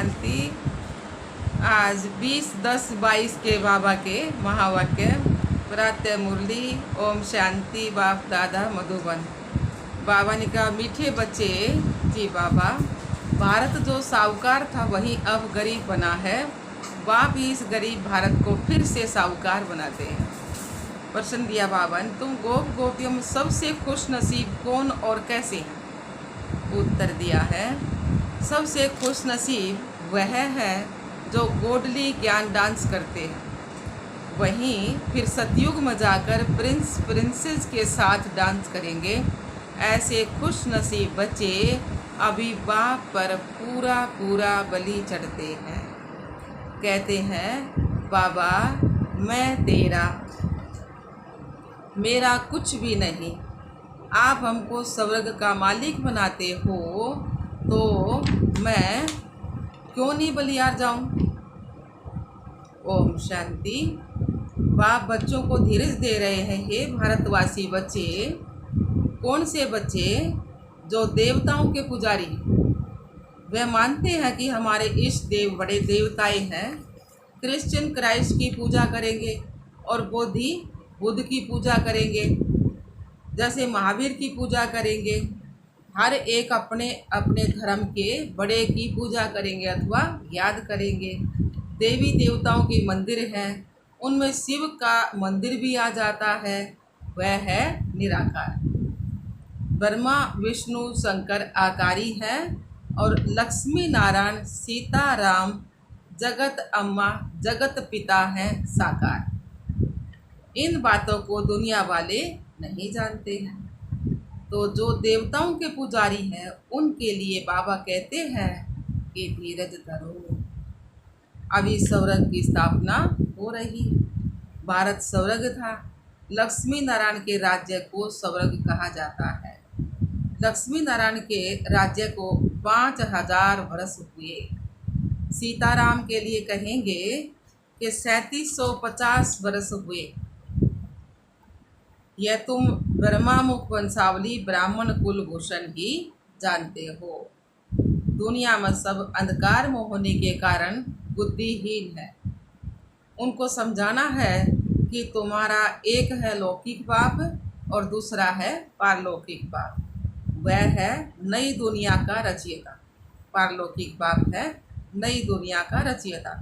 शांति। आज 20/10/22 के बाबा के महावाक्य प्रातः मुरली। ओम शांति। बाप दादा मधुबन। बाबा ने कहा, मीठे बच्चे जी बाबा, भारत जो साहूकार था वही अब गरीब बना है। बाप ही इस गरीब भारत को फिर से साहूकार बनाते हैं। प्रश्न दिया बाबा ने, तुम गोप गोपियों में सबसे खुश नसीब कौन और कैसे हैं? उत्तर दिया है, सबसे खुश नसीब वह है जो गोडली ज्ञान डांस करते हैं। वहीं फिर सतयुग में जाकर प्रिंस प्रिंसेस के साथ डांस करेंगे। ऐसे खुश नसीब बच्चे अभी बाप पर पूरा पूरा बलि चढ़ते हैं। कहते हैं, बाबा मैं तेरा, मेरा कुछ भी नहीं। आप हमको स्वर्ग का मालिक बनाते हो तो मैं क्यों नहीं बलिहार जाऊं? ओम शांति। बाप बच्चों को धीरज दे रहे हैं। हे भारतवासी बच्चे, कौन से बच्चे? जो देवताओं के पुजारी हैं। वे मानते हैं कि हमारे इष्ट देव बड़े देवताएं हैं। क्रिश्चियन क्राइस्ट की पूजा करेंगे और बौद्धि बुद्ध की पूजा करेंगे, जैसे महावीर की पूजा करेंगे। हर एक अपने अपने धर्म के बड़े की पूजा करेंगे अथवा याद करेंगे। देवी देवताओं के मंदिर हैं, उनमें शिव का मंदिर भी आ जाता है। वह है निराकार। ब्रह्मा विष्णु शंकर आकारी हैं और लक्ष्मी नारायण सीताराम जगत अम्मा जगत पिता हैं साकार। इन बातों को दुनिया वाले नहीं जानते हैं। तो जो देवताओं के पुजारी हैं उनके लिए बाबा कहते हैं कि धीरज धरो, अभी स्वर्ग की स्थापना हो रही है। भारत स्वर्ग था। लक्ष्मी नारायण के राज्य को स्वर्ग कहा जाता है। लक्ष्मी नारायण के राज्य को 5000 वर्ष हुए। सीताराम के लिए कहेंगे कि 3750 वर्ष हुए। यह तुम ब्रह्मामुख वंशावली ब्राह्मण कुलभूषण ही जानते हो। दुनिया में सब अंधकार में होने के कारण बुद्धिहीन है। उनको समझाना है कि तुम्हारा एक है लौकिक बाप और दूसरा है पारलौकिक बाप। वह है नई दुनिया का रचयिता। पारलौकिक बाप है नई दुनिया का रचयिता।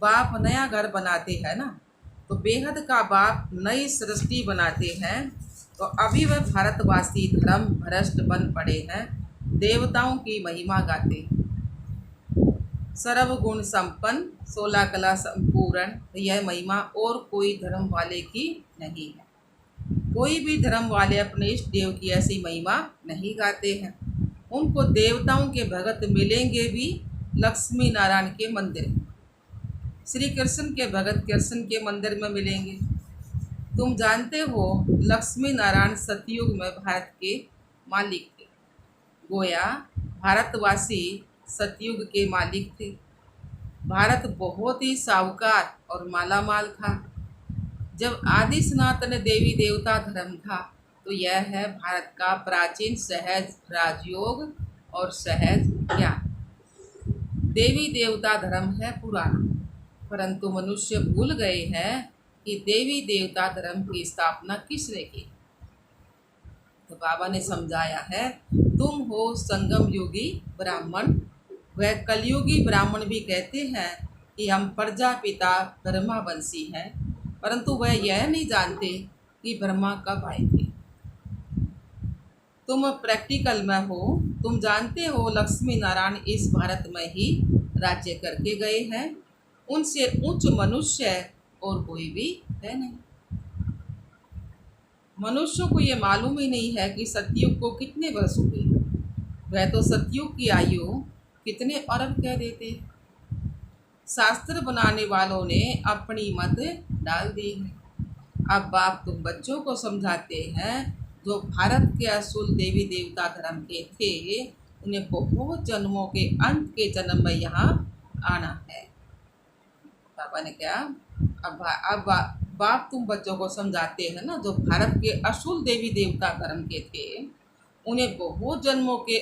बाप नया घर बनाते हैं ना, तो बेहद का बाप नई सृष्टि बनाते हैं। तो अभी वह भारतवासी धर्म भ्रष्ट बन पड़े हैं, देवताओं की महिमा गाते हैं। सर्व गुण संपन्न 16 कला संपूर्ण, यह महिमा और कोई धर्म वाले की नहीं है। कोई भी धर्म वाले अपने इष्ट देव की ऐसी महिमा नहीं गाते हैं। उनको देवताओं के भगत मिलेंगे भी लक्ष्मी नारायण के मंदिर में। श्री कृष्ण के भगत कृष्ण के मंदिर में मिलेंगे। तुम जानते हो लक्ष्मी नारायण सतयुग में भारत के मालिक थे। गोया भारतवासी सतयुग के मालिक थे। भारत बहुत ही साहूकार और मालामाल था। जब आदि सनातन देवी देवता धर्म था तो यह है भारत का प्राचीन सहज राजयोग और सहज ज्ञान। देवी देवता धर्म है पुराना, परंतु मनुष्य भूल गए हैं कि देवी देवता धर्म की स्थापना किसने की। तो बाबा ने समझाया है, तुम हो संगम युगी ब्राह्मण। वह कलयुगी ब्राह्मण भी कहते हैं कि हम प्रजापिता ब्रह्मावंशी हैं, परंतु वह यह नहीं जानते कि ब्रह्मा कब आए थे। तुम प्रैक्टिकल में हो। तुम जानते हो लक्ष्मी नारायण इस भारत में ही राज्य करके गए हैं। उनसे उच्च मनुष्य और कोई भी है नहीं। मनुष्यों को ये मालूम ही नहीं है कि सतयुग को कितने वर्ष हुए। वह तो सतयुग की आयु कितने अरब कह देते। शास्त्र बनाने वालों ने अपनी मत डाल दी है। अब बाप तुम बच्चों को समझाते हैं, जो भारत के असूल देवी देवता धर्म के थे, उन्हें बहुत जन्मों के अंत के जन्म में यहाँ आना है। बाबा ने क्या, अब बाप तुम बच्चों को समझाते हैं ना, जो भारत के असूल देवी देवता धर्म के थे, उन्हें बहुत जन्मों के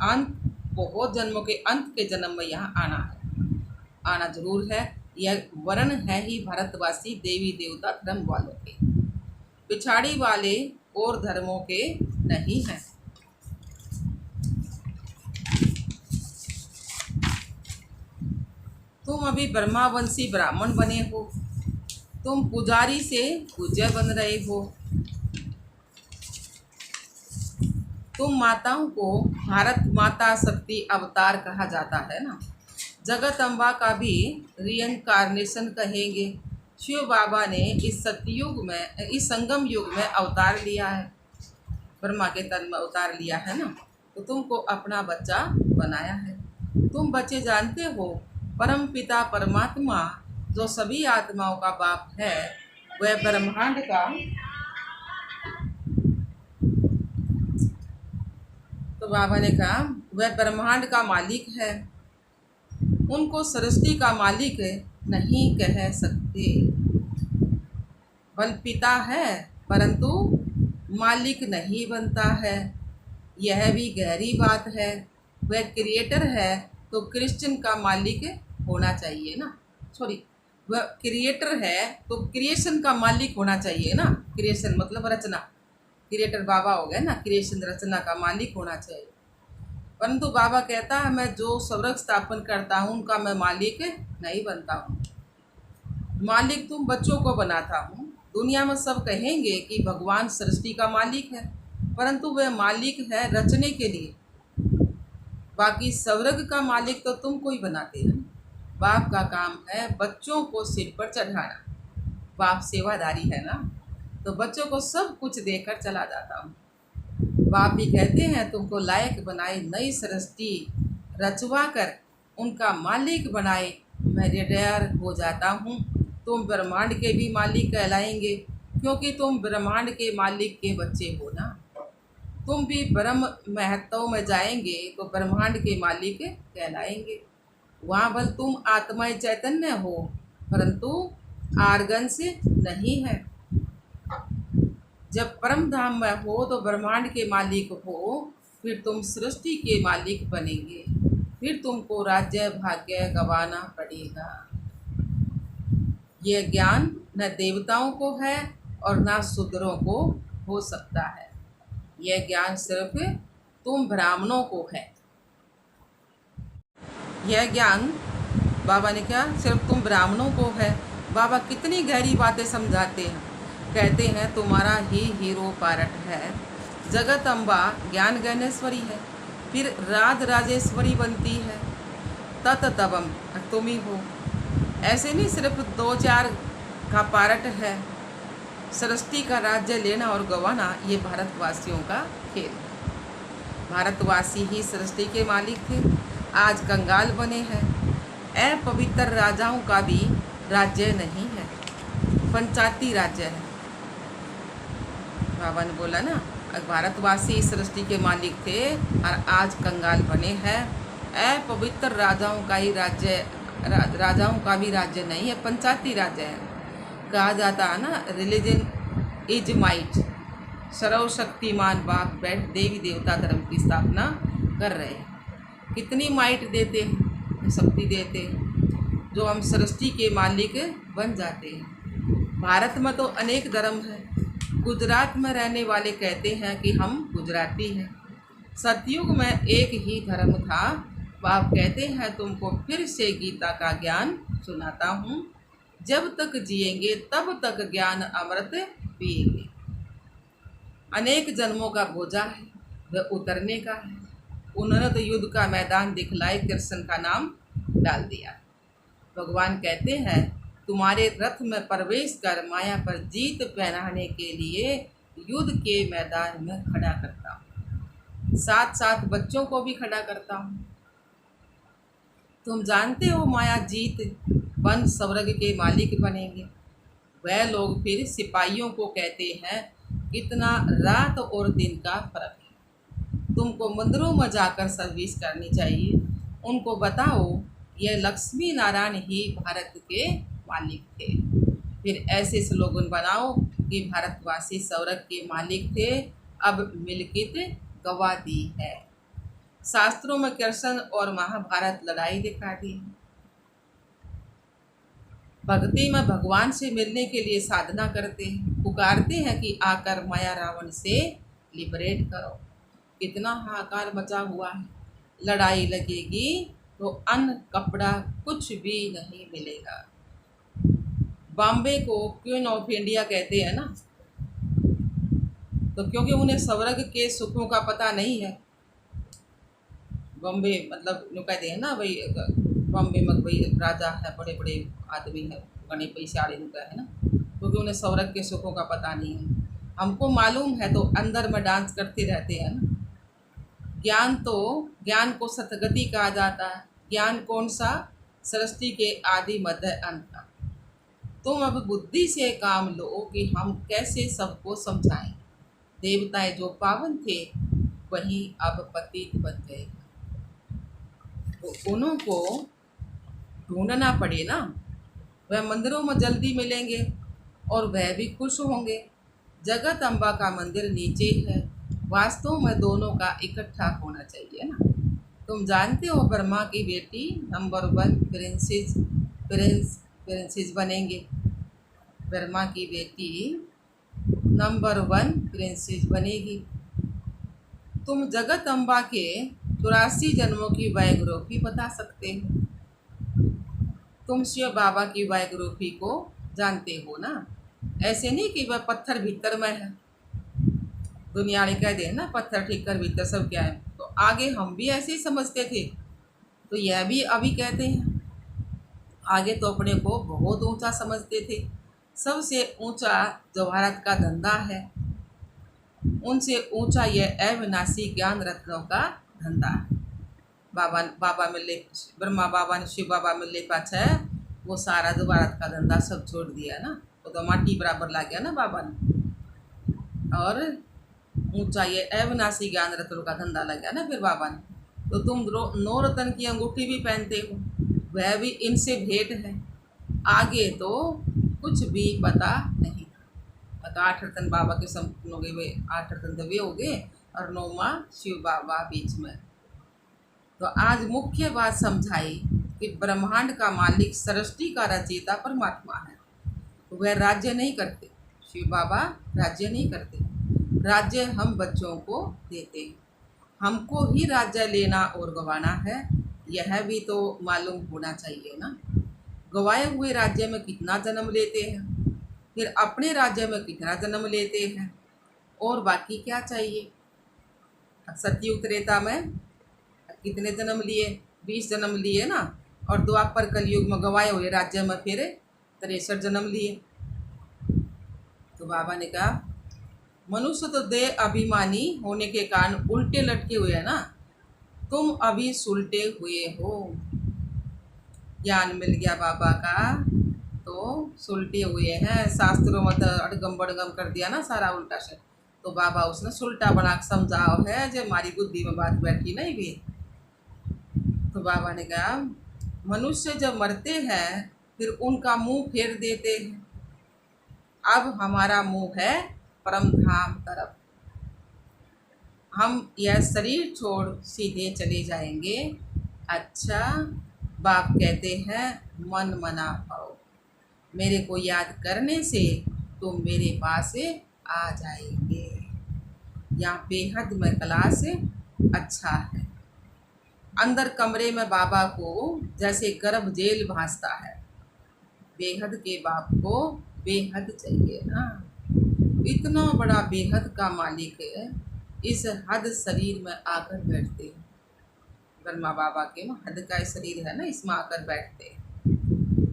अंत बहुत जन्मों के अंत के जन्म में यहाँ आना है, आना जरूर है। यह वर्ण है ही भारतवासी देवी देवता धर्म वालों के, पिछाड़ी वाले और धर्मों के नहीं हैं। तुम अभी ब्रह्मावंशी ब्राह्मण बने हो, तुम पुजारी से पूज्य बन रहे हो। तुम माताओं को भारत माता शक्ति अवतार कहा जाता है ना। जगत अम्बा का भी रीइंकारनेशन कहेंगे। शिव बाबा ने इस सतयुग में, इस संगम युग में अवतार लिया है, ब्रह्मा के तन में अवतार लिया है ना, तो तुमको अपना बच्चा बनाया है। तुम बच्चे जानते हो परम पिता परमात्मा जो सभी आत्माओं का बाप है, वह ब्रह्मांड का, तो बाबा ने कहा वह ब्रह्मांड का मालिक है। उनको सृष्टि का मालिक नहीं कह सकते। बल पिता है परंतु मालिक नहीं बनता है, यह भी गहरी बात है। वह क्रिएटर है तो क्रिश्चियन का मालिक होना चाहिए ना, सॉरी, वह क्रिएटर है तो क्रिएशन का मालिक होना चाहिए ना। क्रिएशन मतलब रचना, क्रिएटर बाबा हो गए ना, क्रिएशन रचना का मालिक होना चाहिए। परंतु बाबा कहता है मैं जो स्वर्ग स्थापन करता हूँ उनका मैं मालिक नहीं बनता हूँ। मालिक तुम बच्चों को बनाता हूँ। दुनिया में सब कहेंगे कि भगवान सृष्टि का मालिक है, परंतु वह मालिक है रचने के लिए। बाकी स्वर्ग का मालिक तो तुमको ही बनाते हैं। बाप का काम है बच्चों को सिर पर चढ़ाना। बाप सेवादारी है ना, तो बच्चों को सब कुछ देकर चला जाता हूँ। बाप भी कहते हैं तुमको लायक बनाए, नई सृष्टि रचवा कर उनका मालिक बनाए, मैं रिटायर हो जाता हूँ। तुम ब्रह्मांड के भी मालिक कहलाएंगे, क्योंकि तुम ब्रह्मांड के मालिक के बच्चे हो ना। तुम भी ब्रह्म महत्व में जाएंगे तो ब्रह्मांड के मालिक कहलाएंगे। वहाँ भल तुम आत्माएं चैतन्य हो, परंतु आर्गन से नहीं है। जब परम धाम में हो तो ब्रह्मांड के मालिक हो, फिर तुम सृष्टि के मालिक बनेंगे, फिर तुमको राज्य भाग्य गंवाना पड़ेगा। यह ज्ञान न देवताओं को है और न शूद्रों को हो सकता है। यह ज्ञान सिर्फ तुम ब्राह्मणों को है। यह ज्ञान बाबा ने क्या सिर्फ तुम ब्राह्मणों को है। बाबा कितनी गहरी बातें समझाते हैं। कहते हैं तुम्हारा ही हीरो पार्ट है। जगत अम्बा ज्ञान ज्ञानेश्वरी है, फिर राज राजेश्वरी बनती है, तत तवम तुम ही हो। ऐसे नहीं सिर्फ 2-4 का पार्ट है। सृष्टि का राज्य लेना और गंवाना ये भारतवासियों का खेल है। भारतवासी ही सृष्टि के मालिक थे, आज कंगाल बने हैं। अपवित्र राजाओं का भी राज्य नहीं है, पंचायती राज्य है। बाबा ने बोला ना भारतवासी सृष्टि के मालिक थे और आज कंगाल बने हैं। अपवित्र राजाओं का ही राज्य, राजाओं का भी राज्य नहीं है, पंचायती राज्य है। कहा जाता है ना रिलीजन इज माइट। सर्वशक्तिमान बाप बैठ देवी देवता धर्म की स्थापना कर रहे हैं। कितनी माइट देते हैं, शक्ति देते हैं, जो हम सृष्टि के मालिक बन जाते हैं। भारत में तो अनेक धर्म है। गुजरात में रहने वाले कहते हैं कि हम गुजराती हैं। सतयुग में एक ही धर्म था। बाप कहते हैं तुमको फिर से गीता का ज्ञान सुनाता हूँ। जब तक जिएंगे तब तक ज्ञान अमृत पिएंगे। अनेक जन्मों का बोझा है, वह उतरने का है। उन्होंने तो युद्ध का मैदान दिखलाए कृष्ण का नाम डाल दिया। भगवान कहते हैं तुम्हारे रथ में प्रवेश कर माया पर जीत पहनाने के लिए युद्ध के मैदान में खड़ा करता हूँ, साथ साथ बच्चों को भी खड़ा करता हूँ। तुम जानते हो माया जीत वन स्वर्ग के मालिक बनेंगे। वह लोग फिर सिपाहियों को कहते हैं कितना रात और दिन का फर्क है, तुमको मंदिरों में जाकर सर्विस करनी चाहिए। उनको बताओ यह लक्ष्मी नारायण ही भारत के मालिक थे। फिर ऐसे स्लोगन बनाओ कि भारतवासी स्वर्ग के मालिक थे, अब मिल्कियत गवा दी है। शास्त्रों में कृष्ण और महाभारत लड़ाई दिखा दी। भक्ति में भगवान से मिलने के लिए साधना करते हैं, पुकारते हैं कि आकर माया रावण से लिबरेट करो। कितना हाहाकार मचा हुआ है। लड़ाई लगेगी तो अन्न कपड़ा कुछ भी नहीं मिलेगा। बॉम्बे को क्वीन ऑफ इंडिया कहते हैं ना, तो क्योंकि उन्हें स्वर्ग के सुखों का पता नहीं है। बॉम्बे मतलब यूँ कहते हैं ना भाई, बॉम्बे में भाई राजा है, बड़े बड़े आदमी है, बड़े पैसाड़ी का है ना, क्योंकि उन्हें स्वर्ग के सुखों का पता नहीं है। हमको मालूम है तो अंदर में डांस करते रहते हैं ना। ज्ञान को सतगति कहा जाता है। ज्ञान कौन सा? सृष्टि के आदि मध्य अंत का। तुम अब बुद्धि से काम लो कि हम कैसे सबको समझाएं। देवताएं जो पावन थे वही अब पतित बन गए, तो उन्हों को ढूंढना पड़े ना। वह मंदिरों में जल्दी मिलेंगे और वह भी खुश होंगे। जगत अम्बा का मंदिर नीचे है, वास्तव में दोनों का इकट्ठा होना चाहिए ना। तुम जानते हो ब्रह्मा की बेटी नंबर 1 प्रिंसेस बनेंगे। ब्रह्मा की बेटी नंबर 1 प्रिंसेस बनेगी। तुम जगत अम्बा के 84 जन्मों की बायोग्राफी बता सकते हो। तुम शिव बाबा की बायोग्राफी को जानते हो ना। ऐसे नहीं कि वह पत्थर भीतर में है। दुनिया वाले कह दे ना पत्थर ठीक कर भीतर सब क्या है, तो आगे हम भी ऐसे ही समझते थे, तो यह भी अभी कहते हैं। आगे तो अपने को बहुत ऊंचा समझते थे। सबसे ऊंचा जो भारत का धंधा है, उनसे ऊंचा यह अविनाशी ज्ञान रत्नों का धंधा है। बाबा मिलने, ब्रह्मा बाबा ने शिव बाबा मिलने पाछा है, वो सारा जो भारत का धंधा सब छोड़ दिया ना। वो तो माटी बराबर ला गया ना बाबा ने। और ऊंचा ये अविनाशी ज्ञान रत्नों का धंधा लग गया ना फिर बाबा ने। तो तुम 9 रत्न की अंगूठी भी पहनते हो, वह भी इनसे भेंट है। आगे तो कुछ भी पता नहीं था। 8 रत्न बाबा के संपूर्ण हो गए, वे 8 रत्न तो वे हो गए और 9वां शिव बाबा बीच में। तो आज मुख्य बात समझाई कि ब्रह्मांड का मालिक सृष्टि का रचयिता परमात्मा है। वह राज्य नहीं करते, शिव बाबा राज्य नहीं करते। राज्य हम बच्चों को देते हैं। हमको ही राज्य लेना और गंवाना है, यह भी तो मालूम होना चाहिए ना। गंवाए हुए राज्य में कितना जन्म लेते हैं, फिर अपने राज्य में कितना जन्म लेते हैं, और बाकी क्या चाहिए। सतयुग त्रेता में कितने जन्म लिए? 20 जन्म लिए ना। और द्वापर कलयुग में गंवाए हुए राज्य में फिर 63 जन्म लिए। तो बाबा ने कहा मनुष्य तो देह अभिमानी होने के कारण उल्टे लटके हुए है ना, तुम अभी सुलटे हुए हो। ज्ञान मिल गया बाबा का तो सुलटे हुए हैं। शास्त्रों में तो अड़गम बड़गम कर दिया ना सारा उल्टा से, तो बाबा उसने सुलटा बना के समझाओ है जो हमारी बुद्धि में बात बैठी नहीं भी। तो बाबा ने कहा मनुष्य जब मरते हैं फिर उनका मुंह फेर देते हैं। अब हमारा मुंह है परम धाम तरफ। हम यह शरीर छोड़ सीधे चले जाएंगे। अच्छा, बाप कहते हैं मन मना पाओ, मेरे को याद करने से तुम मेरे पास आ जाएंगे। यहाँ बेहद में क्लास अच्छा है। अंदर कमरे में बाबा को जैसे गर्भ जेल भासता है। बेहद के बाप को बेहद चाहिए ना। इतना बड़ा बेहद का मालिक इस हद शरीर में आकर बैठते हैं। ब्रह्मा बाबा के में हद का शरीर है ना, इसमें आकर बैठते हैं।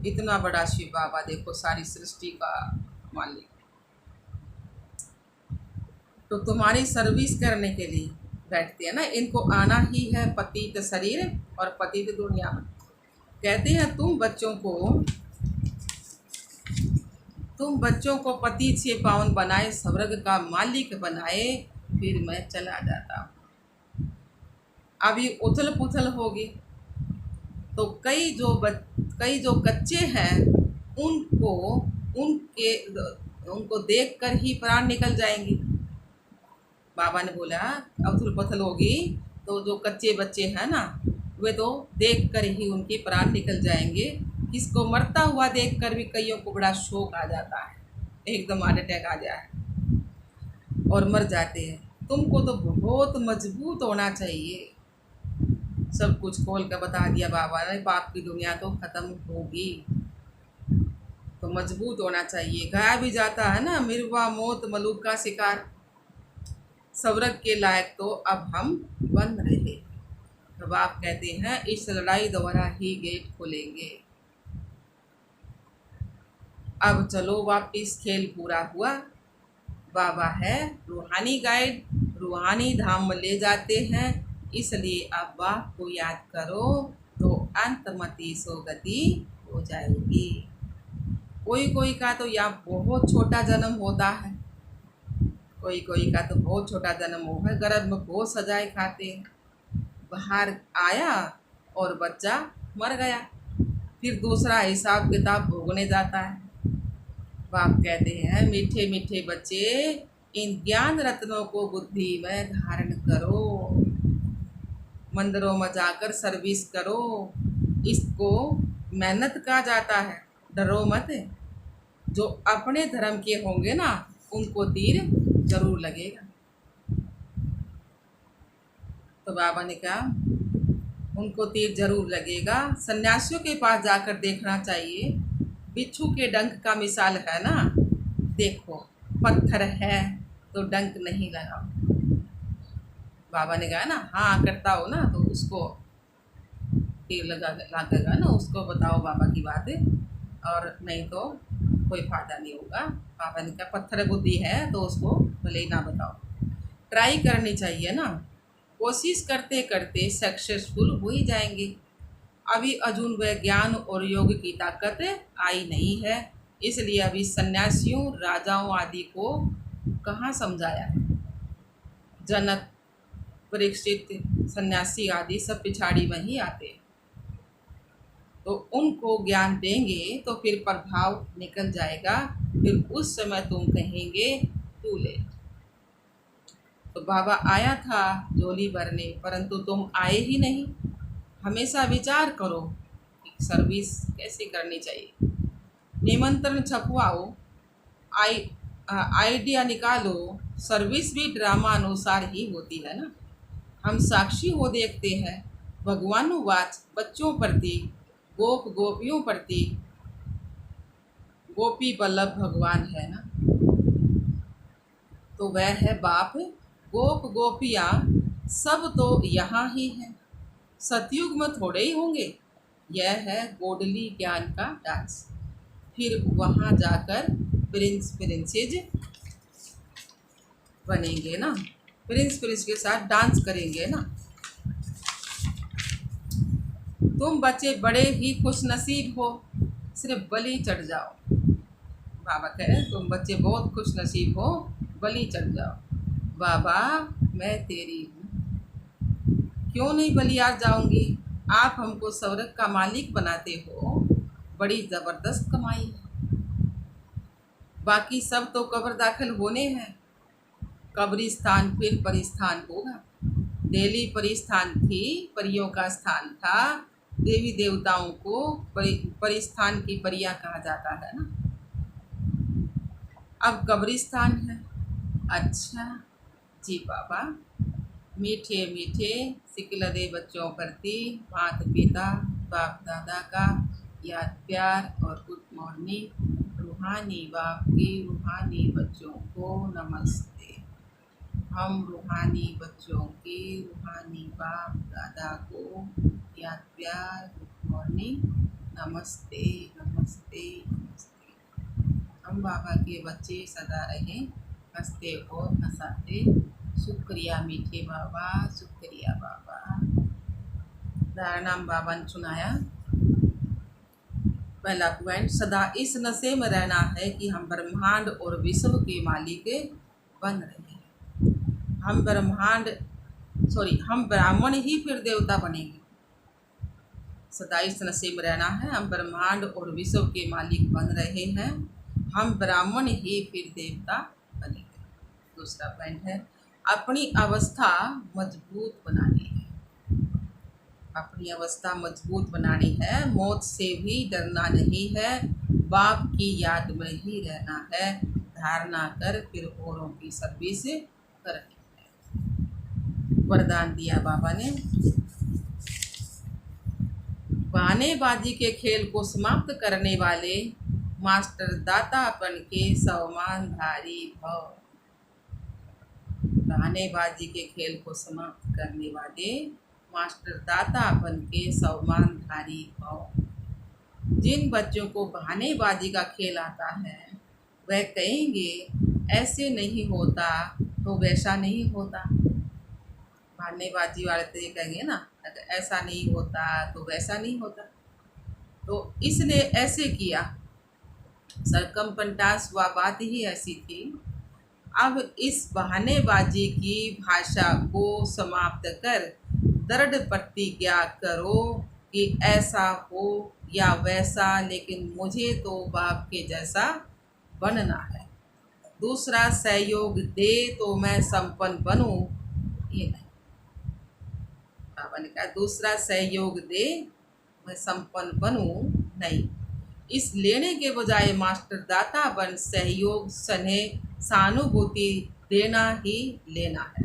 इतना बड़ा शिव बाबा देखो, सारी सृष्टि का मालिक। तो तुम्हारी सर्विस करने के लिए बैठते हैं ना। इनको आना ही है पतित शरीर और पतित दुनिया में। कहते हैं तुम बच्चों को पतित से पावन बनाए, स्वर्ग का मालिक बनाए, फिर मैं चला जाता हूँ। अभी उथल पुथल होगी तो कई जो कच्चे हैं उनको देखकर ही प्राण निकल जाएंगे। बाबा ने बोला उथल पुथल होगी तो जो कच्चे बच्चे हैं ना, वे तो देख कर ही उनके प्राण निकल जाएंगे। किसको मरता हुआ देख कर भी कईयों को बड़ा शौक आ जाता है, एकदम हार्ट अटैक आ जाए और मर जाते हैं। तुमको तो बहुत मजबूत होना चाहिए। सब कुछ खोल कर बता दिया बाबा ने, पाप की दुनिया तो खत्म होगी तो मजबूत होना चाहिए। गाया भी जाता है ना, मिर्वा मौत मलूक का शिकार, स्वर्ग के लायक तो अब हम बन रहे। तो आप कहते हैं इस लड़ाई द्वारा ही गेट खोलेंगे। अब चलो वापिस, खेल पूरा हुआ। बाबा है रूहानी गाइड, रूहानी धाम में ले जाते हैं, इसलिए अब बाप को याद करो तो अंतमति सोगति हो जाएगी। कोई कोई का तो यहाँ बहुत छोटा जन्म होता है, कोई कोई का तो बहुत छोटा जन्म हो है, गर्भ में बहुत सजाए खाते हैं, बाहर आया और बच्चा मर गया, फिर दूसरा हिसाब किताब भोगने जाता है। बाप कहते हैं मीठे मीठे बच्चे, इन ज्ञान रत्नों को बुद्धि में धारण करो, मंदिरों में जाकर सर्विस करो, इसको मेहनत कहा जाता है। डरो मत, जो अपने धर्म के होंगे ना उनको तीर जरूर लगेगा। तो बाबा ने कहा उनको तीर जरूर लगेगा। सन्यासियों के पास जाकर देखना चाहिए, बिच्छू के डंक का मिसाल है ना, देखो पत्थर है तो डंक नहीं लगाओ। बाबा ने कहा ना हाँ करता हो ना तो उसको तीर लगेगा ना, उसको बताओ बाबा की बात है, और नहीं तो कोई फायदा नहीं होगा। बाबा ने कहा पत्थर बुद्धि है तो उसको भले ही ना बताओ, ट्राई करनी चाहिए ना, कोशिश करते करते सक्सेसफुल हो ही जाएंगे। अभी अर्जुन वह ज्ञान और योग की ताकत आई नहीं है, इसलिए अभी सन्यासियों राजाओं आदि को कहाँ समझाया है। जनक परीक्षित सन्यासी आदि सब पिछाड़ी में ही आते हैं, तो उनको ज्ञान देंगे तो फिर प्रभाव निकल जाएगा, फिर उस समय तुम कहेंगे टू लेट। तो बाबा आया था झोली भरने, परंतु तुम आए ही नहीं। हमेशा विचार करो कि सर्विस कैसे करनी चाहिए, निमंत्रण छपवाओ, आइडिया निकालो। सर्विस भी ड्रामा अनुसार ही होती है ना, हम साक्षी हो देखते हैं। भगवानुवाच बच्चों प्रति, गोप गोपियों प्रति, गोपी वल्लभ भगवान है ना, तो वह है बाप। गोप गोपियाँ सब तो यहाँ ही हैं, सतयुग में थोड़े ही होंगे। यह है गोडली ज्ञान का डांस, फिर वहाँ जाकर प्रिंस प्रिंसेज बनेंगे ना, प्रिंस के साथ डांस करेंगे ना। तुम बच्चे बड़े ही खुश नसीब हो, सिर्फ बलि चढ़ जाओ। बाबा कह रहे तुम बच्चे बहुत खुश नसीब हो, बलि चढ़ जाओ। बाबा मैं तेरी हूँ, क्यों नहीं बलियार जाऊंगी। आप हमको स्वर्ग का मालिक बनाते हो, बड़ी ज़बरदस्त कमाई है। बाकी सब तो कब्र दाखिल होने हैं, कब्रिस्तान फिर परिस्थान होगा। दिल्ली परिस्थान थी, परियों का स्थान था, देवी देवताओं को परिस्थान की परियां कहा जाता है ना। अब कब्रिस्तान है। अच्छा जी बाबा, मीठे मीठे सिकलदे बच्चों प्रति माता पिता बाप दादा का याद प्यार और गुड मॉर्निंग। रूहानी बाप की रूहानी बच्चों को नमस्ते। हम रूहानी बच्चों के रूहानी बाप दादा को याद प्यार गुड मॉर्निंग, नमस्ते नमस्ते नमस्ते। हम बाबा के बच्चे सदा रहें हंसते और हंसाते। शुक्रिया मीठे बाबा, शुक्रिया बाबा। नाम बाबा ने सुनाया। पहला पॉइंट, सदा इस नशे में रहना है कि हम ब्रह्मांड और विश्व के मालिक बन रहे हैं। हम ब्राह्मण ही फिर देवता बनेंगे। सदा इस नशे में रहना है, हम ब्रह्मांड और विश्व के मालिक बन रहे हैं, हम ब्राह्मण ही फिर देवता बनेंगे। दूसरा पॉइंट है अपनी अवस्था मजबूत बनानी है। अपनी अवस्था मजबूत बनानी है, मौत से भी डरना नहीं है, बाप की याद में ही रहना है, धारणा कर फिर औरों की सर्विस करनी है। वरदान दिया बाबा ने, बहानेबाजी के खेल को समाप्त करने वाले मास्टर दातापन के सम्मानधारी भव। बहानेबाजी के खेल को समाप्त करने वाले मास्टर दातापन के सम्मानधारी भव। जिन बच्चों को बहानेबाजी का खेल आता है वह कहेंगे ऐसे नहीं होता तो वैसा नहीं होता। बहानेबाजी वाले तो ये कहेंगे ना, अगर ऐसा नहीं होता तो वैसा नहीं होता, तो इसने ऐसे किया। सरकमपंटास वह बात ही ऐसी थी। अब इस बहानेबाजी की भाषा को समाप्त कर दृढ़ प्रतिज्ञा करो कि ऐसा हो या वैसा, लेकिन मुझे तो बाप के जैसा बनना है। दूसरा सहयोग दे तो मैं संपन्न बनूं, ये नहीं। बाबा ने कहा दूसरा सहयोग दे मैं संपन्न बनूं, नहीं। इस लेने के बजाय मास्टर दाता बन सहयोग स्नेह सहानुभूति देना ही लेना है।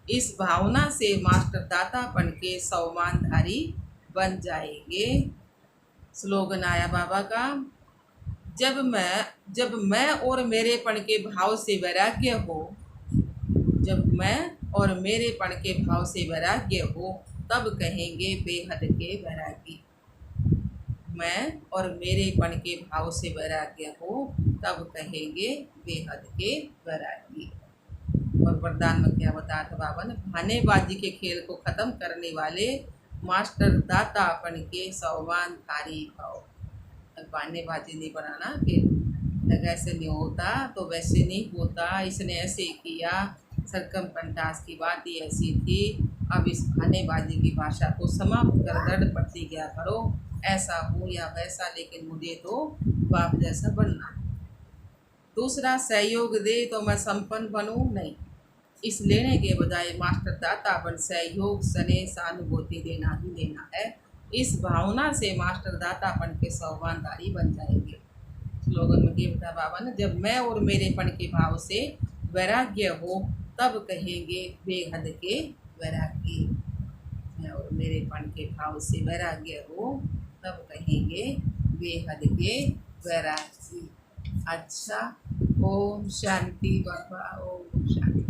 इस भावना से मास्टर दातापन के सम्मानधारी बन जाएंगे। स्लोगन आया बाबा का, जब मैं और मेरेपन के भाव से वैराग्य हो, जब मैं और मेरेपन के भाव से वैराग्य हो, तब कहेंगे बेहद के वैरागी। मैं और मेरेपन के भाव से वैराग्य हो, तब कहेंगे बेहद के वैरागी। और वरदान में क्या बताया था बाबा ने, बहानेबाजी के खेल को खत्म करने वाले मास्टर दातापन के सम्मानधारी भाव। बहानेबाजी नहीं बनाना कि ऐसे नहीं होता तो वैसे नहीं होता, इसने ऐसे किया। सरकमपंटास की बात ही ऐसी थी। अब इस बहानेबाजी की भाषा को समाप्त कर दृढ़ प्रतिज्ञा करो, ऐसा हो या वैसा, लेकिन मुझे तो बाप जैसा बनना है। दूसरा सहयोग दे तो मैं संपन्न बनूं, नहीं। इस लेने के बजाय मास्टर दातापन सहयोग स्नेह सहानुभूति देना ही लेना है। इस भावना से मास्टर दातापन के सम्मानधारी बन जाएंगे। स्लोगन में ये बता बाबा ने, जब मैं और मेरेपन के भाव से वैराग्य हो, तब कहेंगे बेहद के वैरागी। मैं और मेरेपन के भाव से वैराग्य हो, तब कहेंगे बेहद के वैरागी। अच्छा, ओम शांति बाबा, ओम शांति।